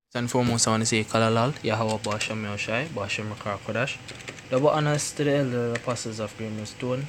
First and foremost, I want to say Kalalal, Yahweh Bashem Yoshai, Bashem Rakar Kodash. Double honors to the elder apostles of Green Stone,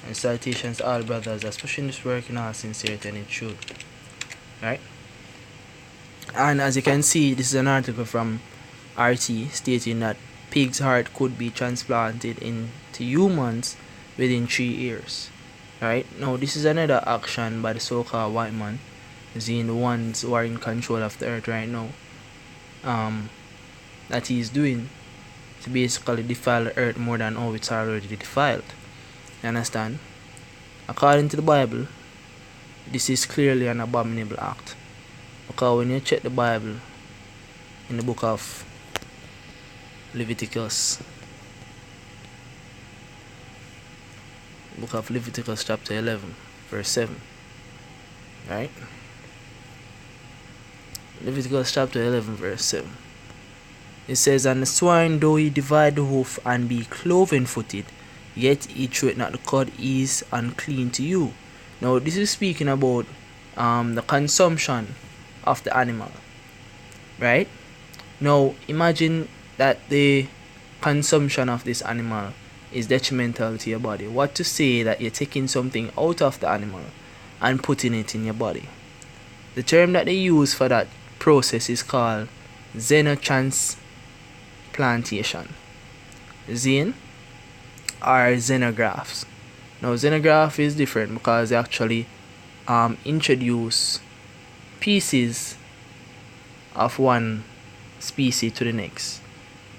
and salutations to all brothers that's pushing this work in all sincerity and in truth. Right? And as you can see, this is an article from RT stating that pig's heart could be transplanted into humans within 3 years. Right? Now, this is another action by the so-called white man, the ones who are in control of the earth right now. That he is doing to basically defile the earth more than how it's already defiled. You understand? According to the Bible, this is clearly an abominable act. Because when you check the Bible in the book of Leviticus, chapter 11, verse 7, right? Leviticus chapter 11, verse 7. It says, "And the swine, though he divide the hoof and be cloven-footed, yet he cheweth not the cud, is unclean to you." Now, this is speaking about the consumption of the animal, right? Now, imagine that the consumption of this animal is detrimental to your body. What to say that you're taking something out of the animal and putting it in your body? The term that they use for that process is called xenotransplantation. Xen or xenografts. Now, xenograph is different because they actually introduce pieces of one species to the next,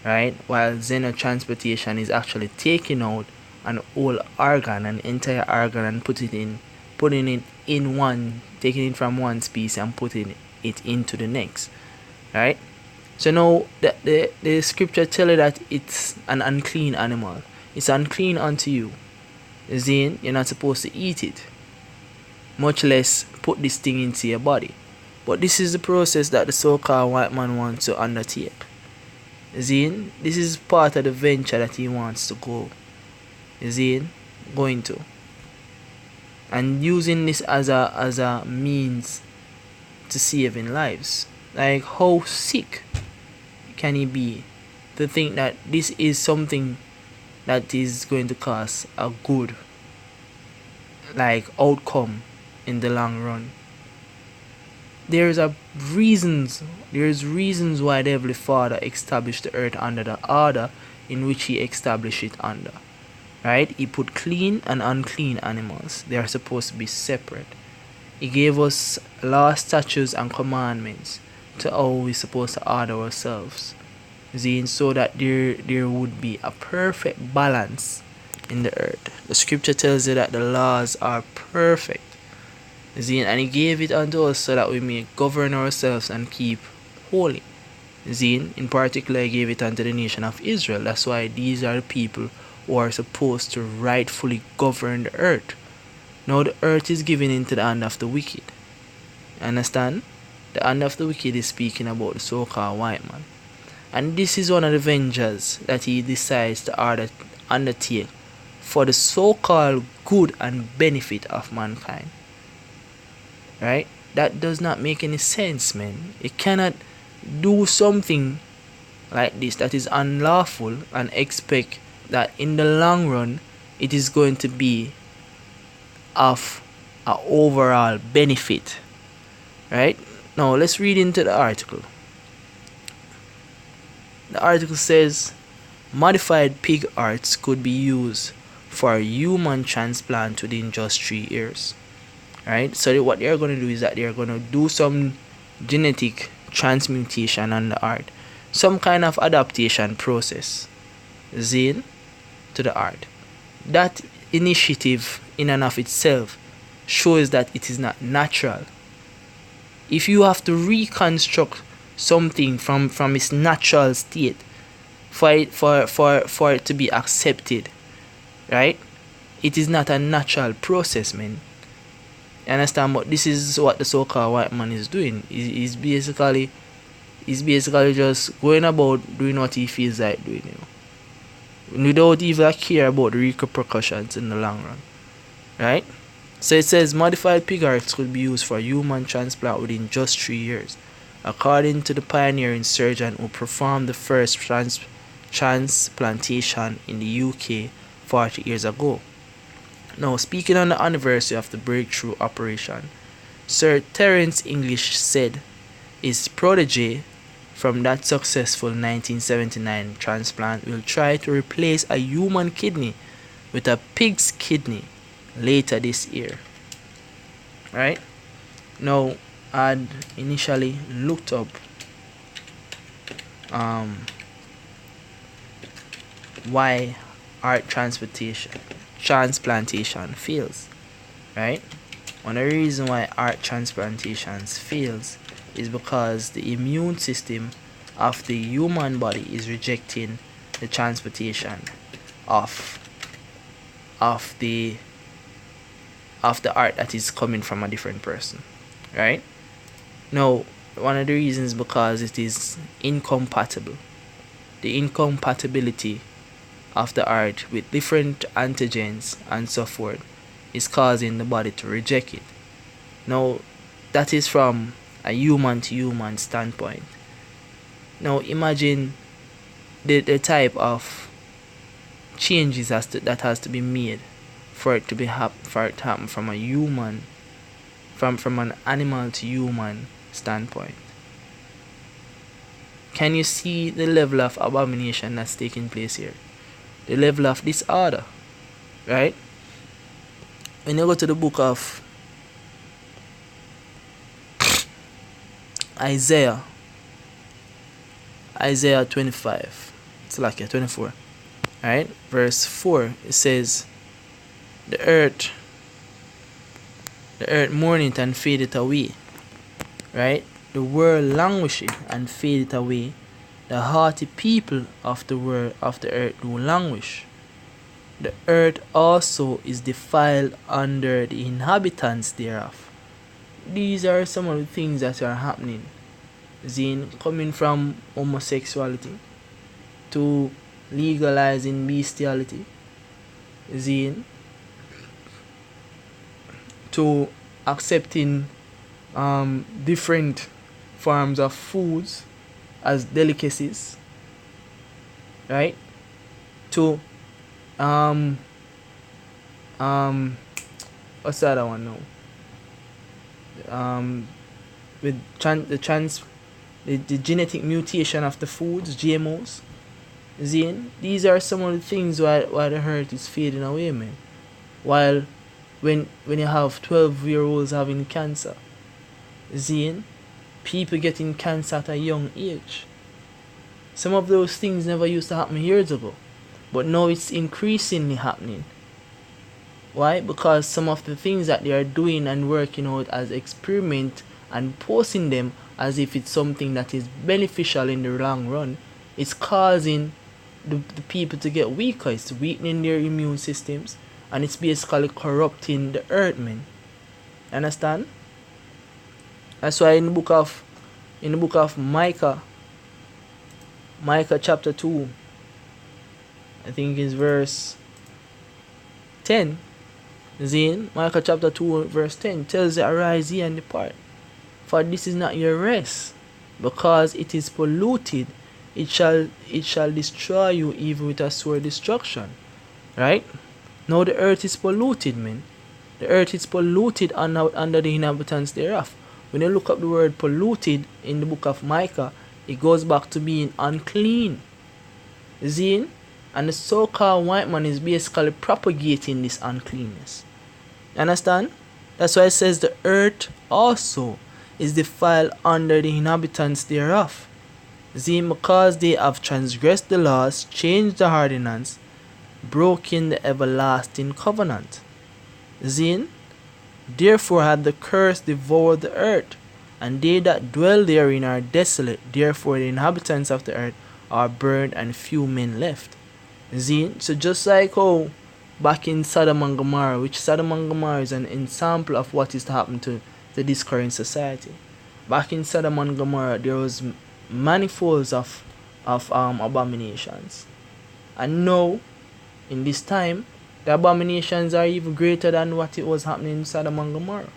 right? While xenotransplantation is actually taking out an whole organ, an entire organ, and putting it in one, taking it from one species and putting it into the next, right? So now the scripture tell you that it's an unclean animal. It's unclean unto you. Then you're not supposed to eat it, much less put this thing into your body. But this is the process that the so-called white man wants to undertake. Then this is part of the venture that he wants to going to, and using this as a means to saving lives. Like, how sick can he be to think that this is something that is going to cause a good outcome in the long run? There's reasons why the Heavenly Father established the earth under the order in which he established it under. Right? He put clean and unclean animals. They are supposed to be separate. He gave us laws, statutes, and commandments to how we're supposed to order ourselves. So that there would be a perfect balance in the earth. The scripture tells you that the laws are perfect. And he gave it unto us so that we may govern ourselves and keep holy. In particular, he gave it unto the nation of Israel. That's why these are the people who are supposed to rightfully govern the earth. Now the earth is given into the hand of the wicked. Understand? The hand of the wicked is speaking about the so-called white man. And this is one of the ventures that he decides to undertake for the so-called good and benefit of mankind. Right? That does not make any sense, man. You cannot do something like this that is unlawful and expect that in the long run it is going to be of an overall benefit. Right? Now let's read into the article. The article says modified pig hearts could be used for human transplant within just 3 years. Right? So what they're going to do is that they're going to do some genetic transmutation on the heart, some kind of adaptation process to the heart. That initiative in and of itself shows that it is not natural. If you have to reconstruct something from its natural state for it to be accepted, right? It is not a natural process, man. You understand? But this is what the so-called white man is doing. He's basically just going about doing what he feels like doing, without even care about the repercussions in the long run. Right? So it says modified pig hearts could be used for human transplant within just 3 years. according to the pioneering surgeon who performed the first transplantation in the UK 40 years ago. Now, speaking on the anniversary of the breakthrough operation, Sir Terence English said his protege from that successful 1979 transplant will try to replace a human kidney with a pig's kidney later this year. Right? Now, I'd initially looked up why heart transplantation fails. Right? One of the reasons why heart transplantations fails is because the immune system of the human body is rejecting the transplantation of the heart that is coming from a different person. Right? Now, one of the reasons because it is incompatible. The incompatibility of the heart with different antigens and so forth is causing the body to reject it. Now, that is from a human to human standpoint. Now, imagine the type of changes that has to be made for it to happen from a human, from an animal to human standpoint. Can you see the level of abomination that's taking place here? The level of disorder, right? When you go to the book of Isaiah 25, it's like 24, right? Verse 4, it says, the earth mourneth and fadeth away, right? The world languisheth and fadeth away. The haughty people of the earth do languish. The earth also is defiled under the inhabitants thereof. These are some of the things that are happening. Coming from homosexuality to legalizing bestiality. To accepting different forms of foods as delicacies, right? To what's the other one now? With the genetic mutation of the foods, GMOs. These are some of the things why the earth is fading away, man. While when you have 12-year-olds having cancer, people getting cancer at a young age. Some of those things never used to happen years ago, but now it's increasingly happening. Why? Because some of the things that they are doing and working out as experiment and posting them as if it's something that is beneficial in the long run, it's causing the people to get weaker. It's weakening their immune systems, and it's basically corrupting the earth, man. Understand? That's why in the book of Micah chapter 2, I think it's verse 10. Micah chapter 2 verse 10 tells you, arise ye and depart, for this is not your rest, because it is polluted. It shall destroy you even with a sore destruction. Right? Now the earth is polluted, man. The earth is polluted under the inhabitants thereof. When you look up the word polluted in the book of Micah, it goes back to being unclean. And the so-called white man is basically propagating this uncleanness. Understand? That's why it says the earth also is defiled under the inhabitants thereof. Because they have transgressed the laws, changed the ordinance, broken the everlasting covenant. Therefore had the curse devoured the earth, and they that dwell therein are desolate. Therefore the inhabitants of the earth are burned, and few men left. So just like how back in Sodom and Gomorrah, which Sodom and Gomorrah is an example of what is to happen to this current society. Back in Sodom and Gomorrah, there was manifolds of abominations, and now in this time, the abominations are even greater than what it was happening in Sodom and Gomorrah.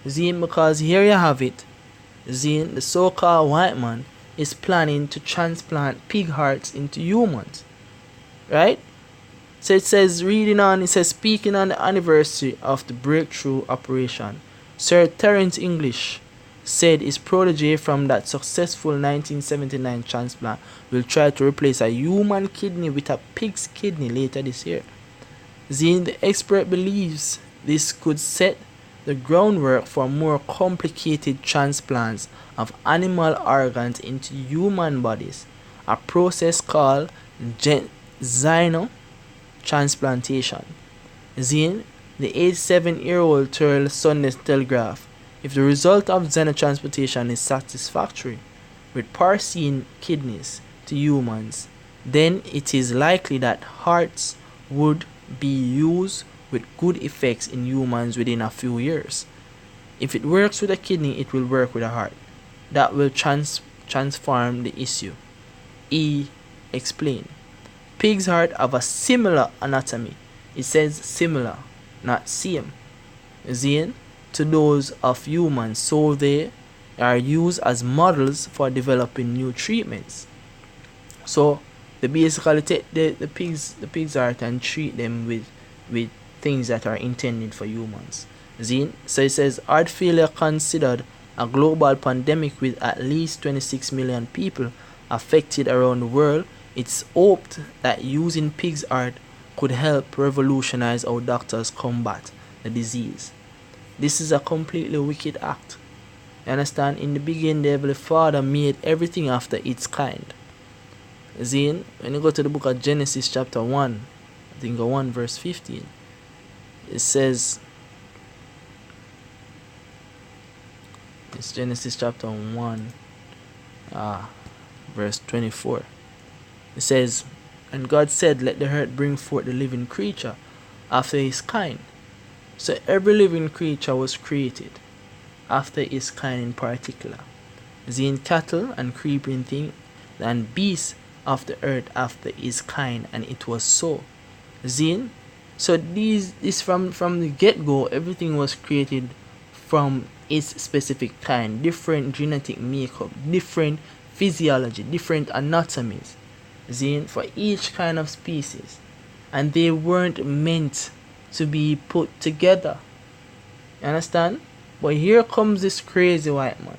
Because here you have it, Then the so-called white man is planning to transplant pig hearts into humans, right? So it says, reading on, it says, speaking on the anniversary of the breakthrough operation, Sir Terence English said his protege from that successful 1979 transplant will try to replace a human kidney with a pig's kidney later this year. The expert believes this could set the groundwork for more complicated transplants of animal organs into human bodies, a process called xenotransplantation. Then, the 87-year-old told Sunday Telegraph, if the result of xenotransplantation is satisfactory, with porcine kidneys to humans, then it is likely that hearts would be used with good effects in humans within a few years. If it works with a kidney, it will work with a heart. That will transform the issue. He explained. Pig's heart have a similar anatomy. It says similar, not same. Then, to those of humans, so they are used as models for developing new treatments. So they basically take the pig's heart and treat them with things that are intended for humans. So it says heart failure considered a global pandemic with at least 26 million people affected around the world. It's hoped that using pig's heart could help revolutionize how doctors combat the disease. This is a completely wicked act. You understand? In the beginning, the Heavenly Father made everything after its kind. When you go to the book of Genesis chapter 1, I think 1 verse 15, it says, it's Genesis chapter 1, verse 24. It says, and God said, let the earth bring forth the living creature after his kind. So every living creature was created after his kind in particular. Then cattle and creeping things and beasts of the earth after his kind, and it was so. Then, so this from the get-go, everything was created from its specific kind, different genetic makeup, different physiology, different anatomies. Then for each kind of species, and they weren't meant to be put together. You understand? But here comes this crazy white man,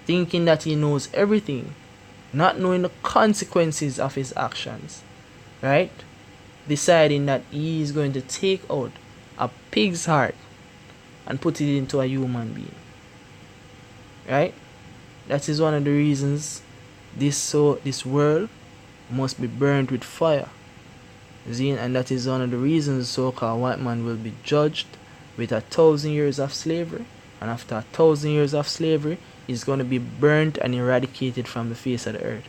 thinking that he knows everything, not knowing the consequences of his actions, right? Deciding that he is going to take out a pig's heart and put it into a human being, right? That is one of the reasons this world must be burned with fire. And that is one of the reasons the so-called white man will be judged with 1,000 years of slavery, and after 1,000 years of slavery, he's going to be burnt and eradicated from the face of the earth.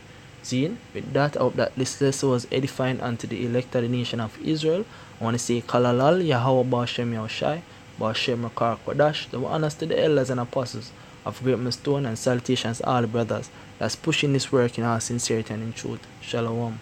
With that, I hope that this lesson was edifying unto the elect of the nation of Israel. I want to say Kalalal, Yahweh Bashem Yahushai, Bashem Rakar Kodash, the honors to the elders and apostles of Great Millstone, and salutations to all the brothers that's pushing this work in all sincerity and in truth. Shalom.